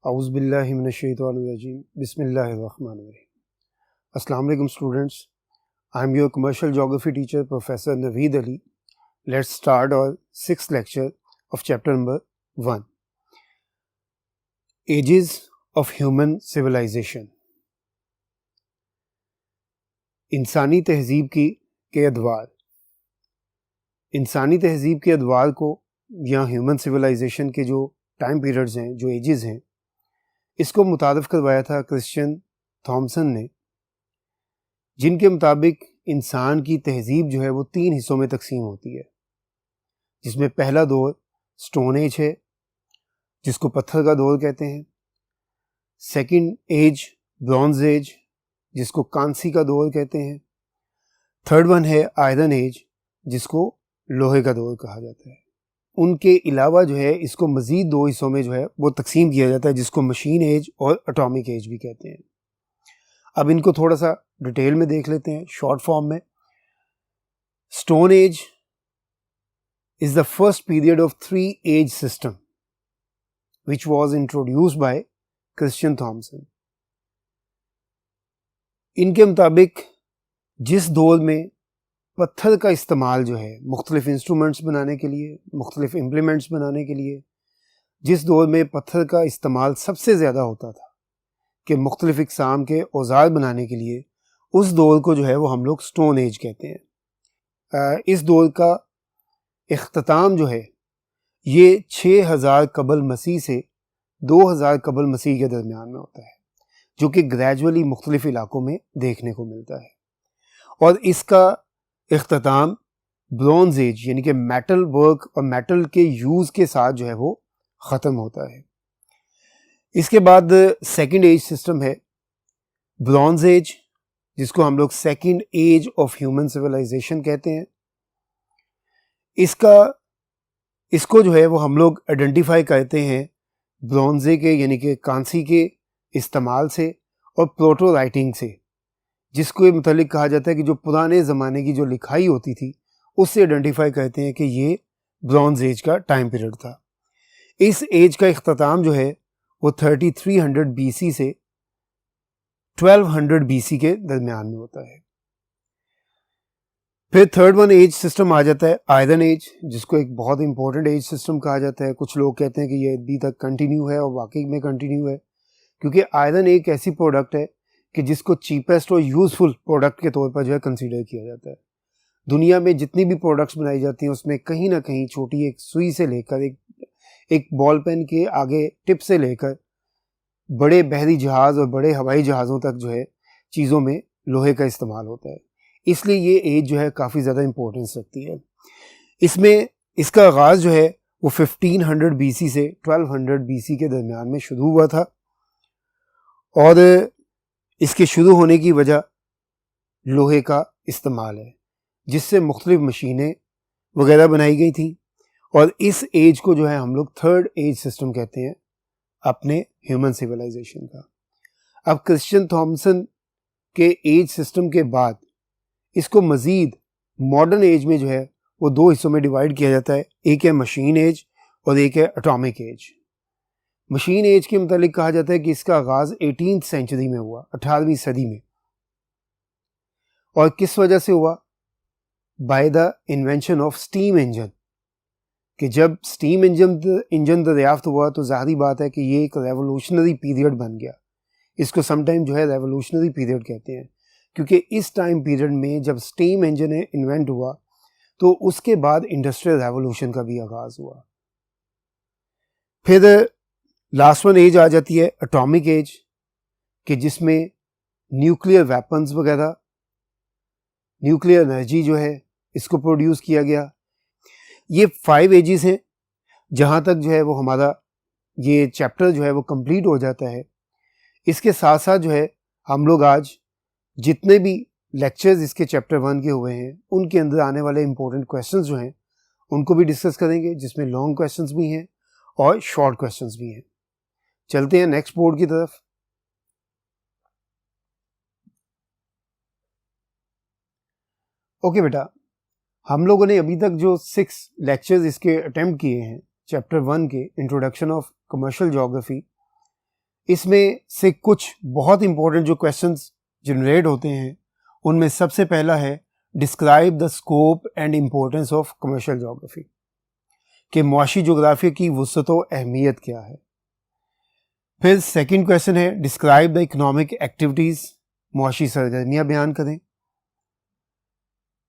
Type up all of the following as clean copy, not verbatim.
اعوذ باللہ من الشیطان الرجیم بسم اللہ الرحمن الرحیم. السلام علیکم students. I am your commercial geography teacher, Professor Naveed Ali. Let's start our sixth lecture of chapter number 1. Ages of Human Civilization. انسانی تہذیب کے ادوار. انسانی تہذیب کے ادوار کو یا ہیومن سویلائزیشن کے جو ٹائم پیریڈز ہیں، جو ایجز ہیں، اس کو متعارف کروایا تھا کرسچن تھامسن نے، جن کے مطابق انسان کی تہذیب جو ہے وہ 3 حصوں میں تقسیم ہوتی ہے، جس میں پہلا دور سٹون ایج ہے، جس کو پتھر کا دور کہتے ہیں. سیکنڈ ایج برونز ایج، جس کو کانسی کا دور کہتے ہیں. تھرڈ ون ہے آئرن ایج، جس کو لوہے کا دور کہا جاتا ہے. ان کے علاوہ جو ہے اس کو مزید 2 حصوں میں جو ہے وہ تقسیم کیا جاتا ہے، جس کو مشین ایج اور اٹامک ایج بھی کہتے ہیں. اب ان کو تھوڑا سا ڈیٹیل میں دیکھ لیتے ہیں شارٹ فارم میں. Stone age is the first period of 3 age system which was introduced by Christian Thomsen. ان کے مطابق جس دور میں پتھر کا استعمال جو ہے مختلف انسٹرومنٹس بنانے کے لیے، مختلف امپلیمنٹس بنانے کے لیے، جس دور میں پتھر کا استعمال سب سے زیادہ ہوتا تھا کہ مختلف اقسام کے اوزار بنانے کے لیے، اس دور کو جو ہے وہ ہم لوگ سٹون ایج کہتے ہیں. اس دور کا اختتام جو ہے یہ 6000 قبل مسیح سے 2000 قبل مسیح کے درمیان میں ہوتا ہے، جو کہ گریجولی مختلف علاقوں میں دیکھنے کو ملتا ہے. اور اس کا اختتام برونز ایج یعنی کہ میٹل ورک اور میٹل کے یوز کے ساتھ جو ہے وہ ختم ہوتا ہے. اس کے بعد سیکنڈ ایج سسٹم ہے برونز ایج، جس کو ہم لوگ second age of human civilization کہتے ہیں. اس کو جو ہے وہ ہم لوگ آئیڈینٹیفائی کرتے ہیں برونزے کے یعنی کہ کانسی کے استعمال سے اور پروٹو رائٹنگ سے، جس کو متعلق کہا جاتا ہے کہ جو پرانے زمانے کی جو لکھائی ہوتی تھی اس سے آئیڈینٹیفائی کرتے ہیں کہ یہ برونز ایج کا ٹائم پیریڈ تھا. اس ایج کا اختتام جو ہے وہ 3300 BC سے 1200 BC کے درمیان میں ہوتا ہے. پھر تھرڈ ون ایج سسٹم آ جاتا ہے آئرن ایج، جس کو ایک بہت امپورٹنٹ ایج سسٹم کہا جاتا ہے. کچھ لوگ کہتے ہیں کہ یہ ابھی تک کنٹینیو ہے، اور واقعی میں کنٹینیو ہے، کیونکہ آئرن ایک ایسی پروڈکٹ ہے کہ جس کو چیپسٹ اور یوزفل پروڈکٹ کے طور پر جو ہے کنسیڈر کیا جاتا ہے. دنیا میں جتنی بھی پروڈکٹس بنائی جاتی ہیں اس میں کہیں نہ کہیں چھوٹی ایک سوئی سے لے کر ایک بال پین کے آگے ٹپ سے لے کر بڑے بحری جہاز اور بڑے ہوائی جہازوں تک جو ہے چیزوں میں لوہے کا استعمال ہوتا ہے. اس لیے یہ ایج جو ہے کافی زیادہ امپورٹنس رکھتی ہے. اس میں اس کا آغاز جو ہے وہ 1500 BC سے 1200 BC کے درمیان میں شروع ہوا تھا، اور اس کے شروع ہونے کی وجہ لوہے کا استعمال ہے، جس سے مختلف مشینیں وغیرہ بنائی گئی تھیں. اور اس ایج کو جو ہے ہم لوگ تھرڈ ایج سسٹم کہتے ہیں اپنے ہیومن سویلائزیشن کا. اب کرسچن تھامسن کے ایج سسٹم کے بعد اس کو مزید ماڈرن ایج میں جو ہے وہ 2 حصوں میں ڈیوائڈ کیا جاتا ہے. ایک ہے مشین ایج اور ایک ہے اٹامک ایج. مشین ایج کے متعلق کہا جاتا ہے کہ اس کا آغاز 18th سینچری میں ہوا، 18ویں صدی میں. اور کس وجہ سے ہوا؟ By the invention of steam engine, کہ جب اسٹیم انجن دریافت ہوا تو ظاہری بات ہے کہ یہ ایک ریولوشنری پیریڈ بن گیا. اس کو سم ٹائم جو ہے ریولوشنری پیریڈ کہتے ہیں، کیونکہ اس ٹائم پیریڈ میں جب اسٹیم انجن انوینٹ ہوا تو اس کے بعد انڈسٹریل ریولوشن کا بھی آغاز ہوا. پھر لاسٹ ون ایج آ جاتی ہے اٹامک ایج، کہ جس میں نیوکلیئر ویپنز وغیرہ، نیوکلیئر انرجی جو ہے اس کو پروڈیوس کیا گیا. یہ 5 ایجز ہیں. جہاں تک جو ہے وہ ہمارا یہ چیپٹر جو ہے وہ کمپلیٹ ہو جاتا ہے. اس کے ساتھ ساتھ جو ہے ہم لوگ آج جتنے بھی لیکچرز اس کے چیپٹر 1 کے ہوئے ہیں ان کے اندر آنے والے امپورٹنٹ کویسچنز جو ہیں ان کو بھی ڈسکس کریں گے، جس میں لانگ کویسچنز بھی ہیں اور شارٹ کویسچنز بھی ہیں. چلتے ہیں نیکسٹ بورڈ کی طرف. اوکے بیٹا، ہم لوگوں نے ابھی تک جو 6 لیکچرز اس کے اٹیمپٹ کیے ہیں چیپٹر 1 کے انٹروڈکشن آف کمرشل جیوگرافی، इसमें से कुछ बहुत इंपॉर्टेंट जो क्वेश्चंस जनरेट होते हैं उनमें सबसे पहला है describe the scope and importance of commercial geography, कि मुआशी ज्योग्राफी की वुसअत व अहमियत क्या है। फिर सेकंड क्वेश्चन है डिस्क्राइब द इकोनॉमिक एक्टिविटीज़, मुआशी सरगर्मियाँ बयान करें।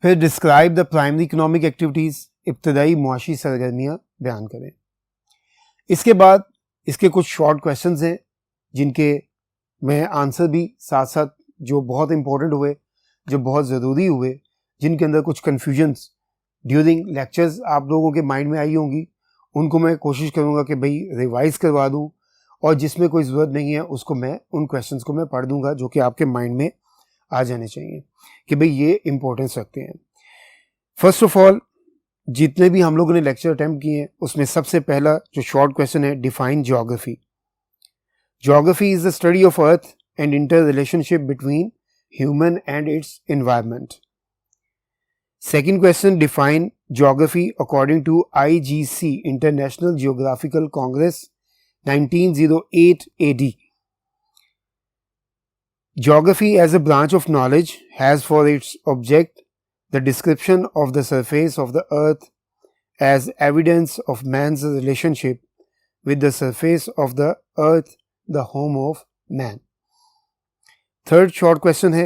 फिर describe the primary economic activities, इब्तदाई मुआशी सरगर्मियाँ बयान करें। इसके बाद इसके कुछ शॉर्ट क्वेश्चंस हैं जिनके मैं आंसर भी साथ साथ जो बहुत इंपॉर्टेंट हुए, जो बहुत ज़रूरी हुए, जिनके अंदर कुछ कन्फ्यूजन्स ड्यूरिंग लेक्चर्स आप लोगों के माइंड में आई होंगी, उनको मैं कोशिश करूँगा कि भाई रिवाइज करवा दूँ, और जिसमें कोई ज़रूरत नहीं है उसको मैं उन क्वेश्चंस को मैं पढ़ दूँगा जो कि आपके माइंड में आ जाने चाहिए कि भाई ये इंपॉर्टेंस रखते हैं। फर्स्ट ऑफ ऑल जितने भी हम लोगों ने लेक्चर अटेम्प्ट किए हैं उसमें सबसे पहला जो शॉर्ट क्वेश्चन है define geography. Geography is the study of earth and interrelationship between human and its environment. Second question define geography according to IGC international geographical congress 1908 AD. Geography as a branch of knowledge has for its object the description of the surface of the earth as evidence of man's relationship with the surface of the earth, the home of man. Third short question है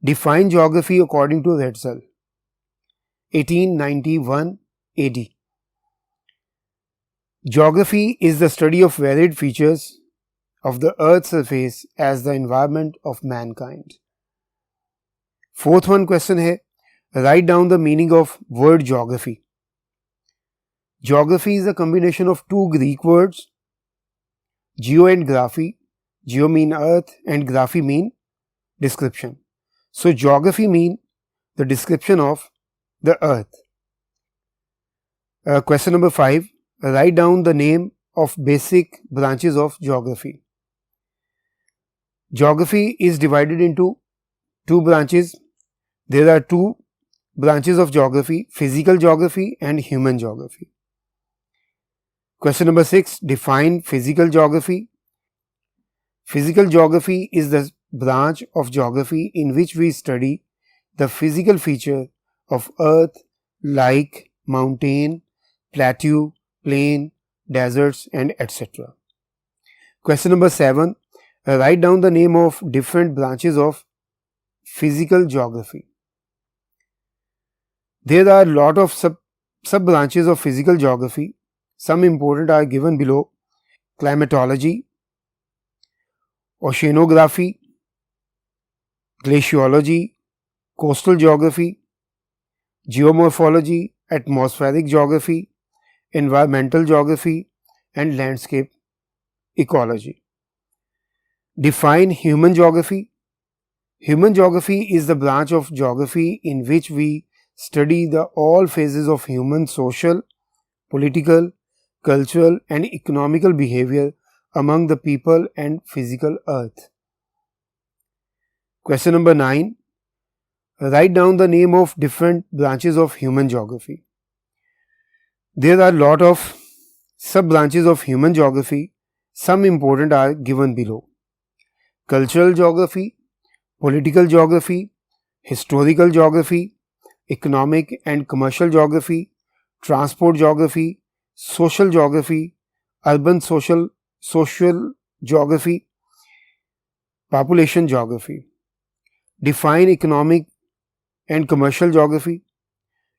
define geography according to Retzel 1891 AD. Geography is the study of varied features of the earth's surface as the environment of mankind. Fourth one question है write down the meaning of word geography. Geography is a combination of two Greek words, geo and graphy. Geo mean earth and graphy mean description. So geography mean the description of the earth. Question number 5. Write down the name of basic branches of geography. Geography is divided into two branches. There are two branches of geography, physical geography and human geography. Question number 6. Define physical geography. Physical geography is the branch of geography in which we study the physical feature of earth like mountain, plateau, plain, deserts and etc. Question number 7. Write down the name of different branches of physical geography. There are a lot of sub branches of physical geography. Some important are given below: climatology, oceanography, glaciology, coastal geography, geomorphology, atmospheric geography, environmental geography and landscape ecology. Define human geography. Human geography is the branch of geography in which we study the all phases of human social, political, cultural and economical behavior among the people and physical earth. Question number 9. Write down the name of different branches of human geography. There are a lot of sub-branches of human geography. Some important are given below: cultural geography, political geography, historical geography, economic and commercial geography, transport geography, social geography, urban social geography, population geography. Define economic and commercial geography.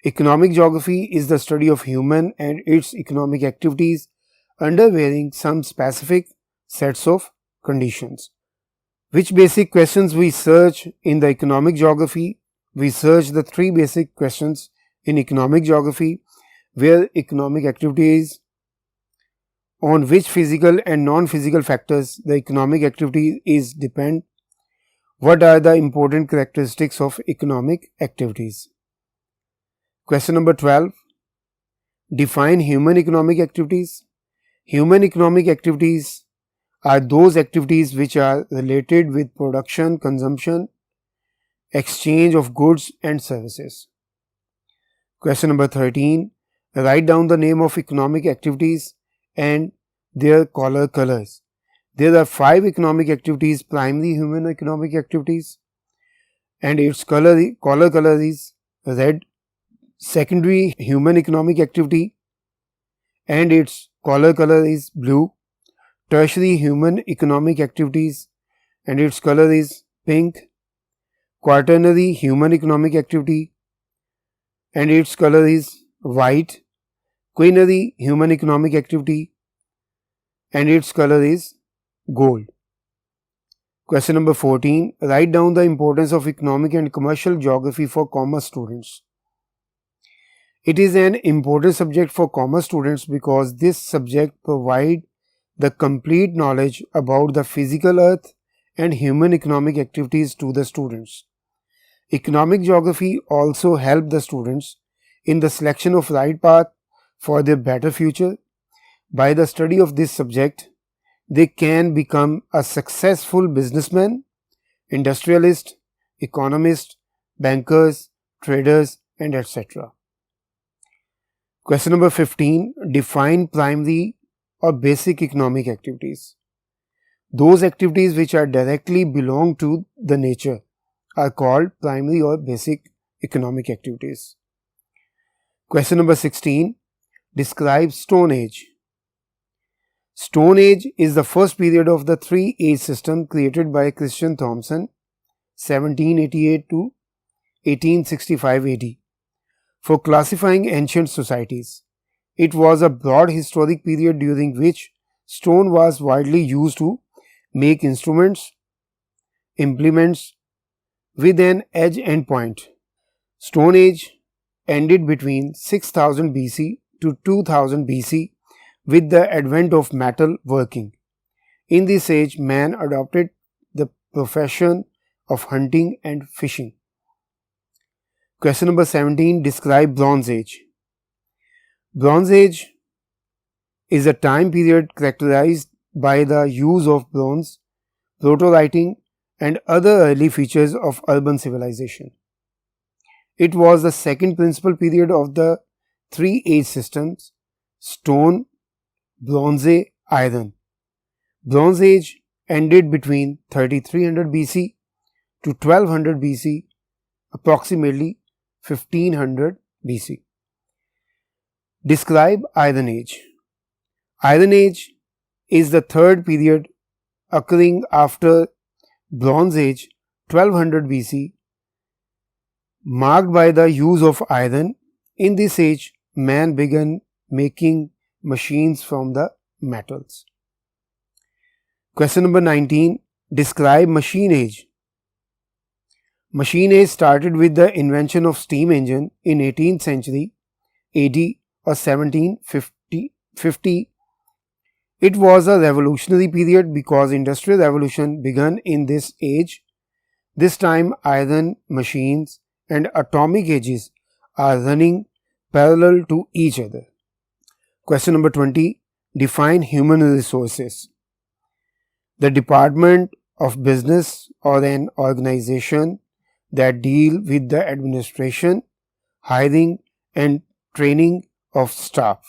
Economic geography is the study of human and its economic activities under varying some specific sets of conditions. Which basic questions we search in the economic geography? We search the three basic questions in economic geography: where economic activities, on which physical and non-physical factors the economic activity is depend, what are the important characteristics of economic activities. Question number 12. Define human economic activities. Human economic activities are those activities which are related with production, consumption, exchange of goods and services. Question number 13. Write down the name of economic activities and their colors. There are 5 economic activities, primary human economic activities, and its color is red. Secondary human economic activity and its color is blue. Tertiary human economic activities and its color is pink. Quaternary human economic activity and its color is white. Quinary human economic activity and its color is gold. Question number 14. Write down the importance of economic and commercial geography for commerce students. It is an important subject for commerce students because this subject provides the complete knowledge about the physical earth and human economic activities to the students. Economic geography also helps the students in the selection of right path for their better future. By the study of this subject, they can become a successful businessman, industrialist, economist, bankers, traders, and etc. Question number 15. Define primary or basic economic activities. Those activities which are directly belong to the nature are called primary or basic economic activities. Question number 16. Describe Stone Age. Stone Age is the first period of the three age system created by Christian Thomson 1788 to 1865 AD for classifying ancient societies. It was a broad historic period during which stone was widely used to make instruments, implements with an edge and point. Stone Age ended between 6000 BC to 2000 BC with the advent of metal working. In this age, man adopted the profession of hunting and fishing. Question number 17. Describe Bronze Age. Bronze Age is a time period characterized by the use of bronze, proto-writing, and other early features of urban civilization. It was the second principal period of the three age systems: stone, bronze, iron. Bronze Age ended between 3300 BC to 1200 BC, approximately 1500 BC. Describe Iron Age. Iron Age is the third period occurring after Bronze Age, 1200 BC, marked by the use of iron. In this age, man began making machines from the metals. Question number 19. Describe Machine Age. Machine Age started with the invention of steam engine in 18th century AD or 1750. It was a revolutionary period because industrial revolution began in this age. This time iron machines and atomic ages are running parallel to each other. Question number 20. Define human resources. The department of business or an organization that deal with the administration, hiring and training of staff.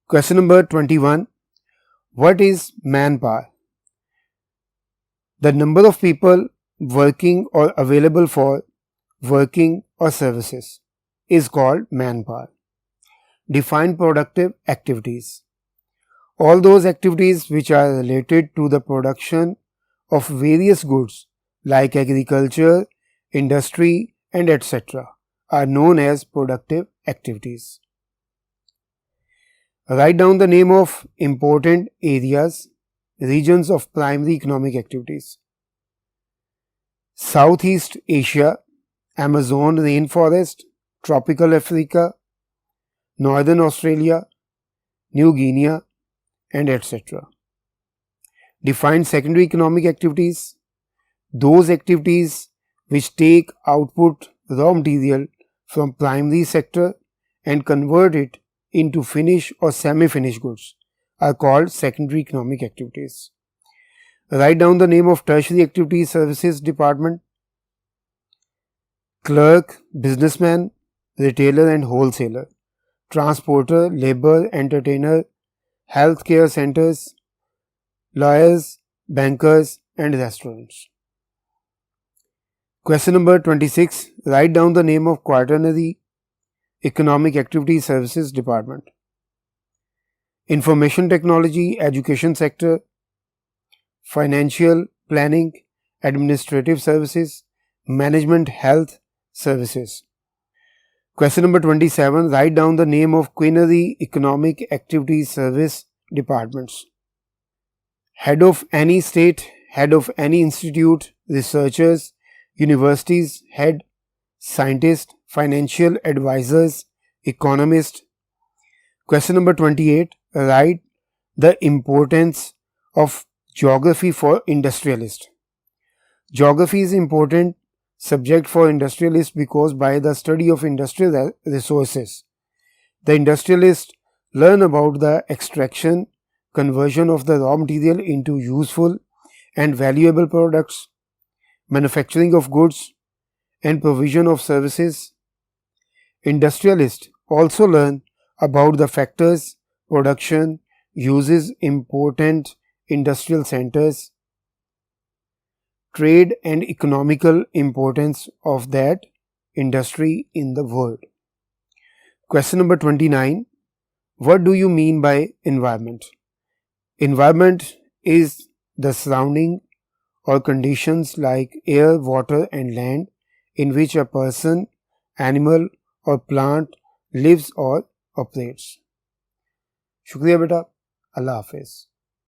Question number 21. What is manpower? The number of people working or available for working or services is called manpower. Define productive activities. All those activities which are related to the production of various goods like agriculture, industry, and etc. are known as productive activities. Write down the name of important areas, regions of primary economic activities. Southeast Asia, Amazon rainforest, tropical Africa, Northern Australia, New Guinea, and etc. Define secondary economic activities. Those activities which take output raw material from primary sector and convert it into finished or semi-finished goods are called secondary economic activities. Write down the name of tertiary activities services department. Clerk, businessman, retailer and wholesaler, transporter, labor, entertainer, healthcare centers, lawyers, bankers, and restaurants. Question number 26. Write down the name of quaternary Economic Activity Services Department. Information Technology, Education Sector, Financial Planning, Administrative Services, Management Health Services. Question number 27. Write down the name of quinary Economic Activity Service Departments. Head of any state, head of any institute, researchers, universities, head, scientist, financial advisors, economist. Question number 28. Write the importance of geography for industrialist. Geography is important subject for industrialists because by the study of industrial resources, the industrialists learn about the extraction, conversion of the raw material into useful and valuable products, manufacturing of goods, and provision of services. Industrialists also learn about the factors, production, uses, important industrial centers, trade and economical importance of that industry in the world. Question number 29. What do you mean by environment? Environment is the surrounding or conditions like air, water and land in which a person, animal or plant lives or operates. शुक्रिया बेटा, अल्लाह हाफिज़.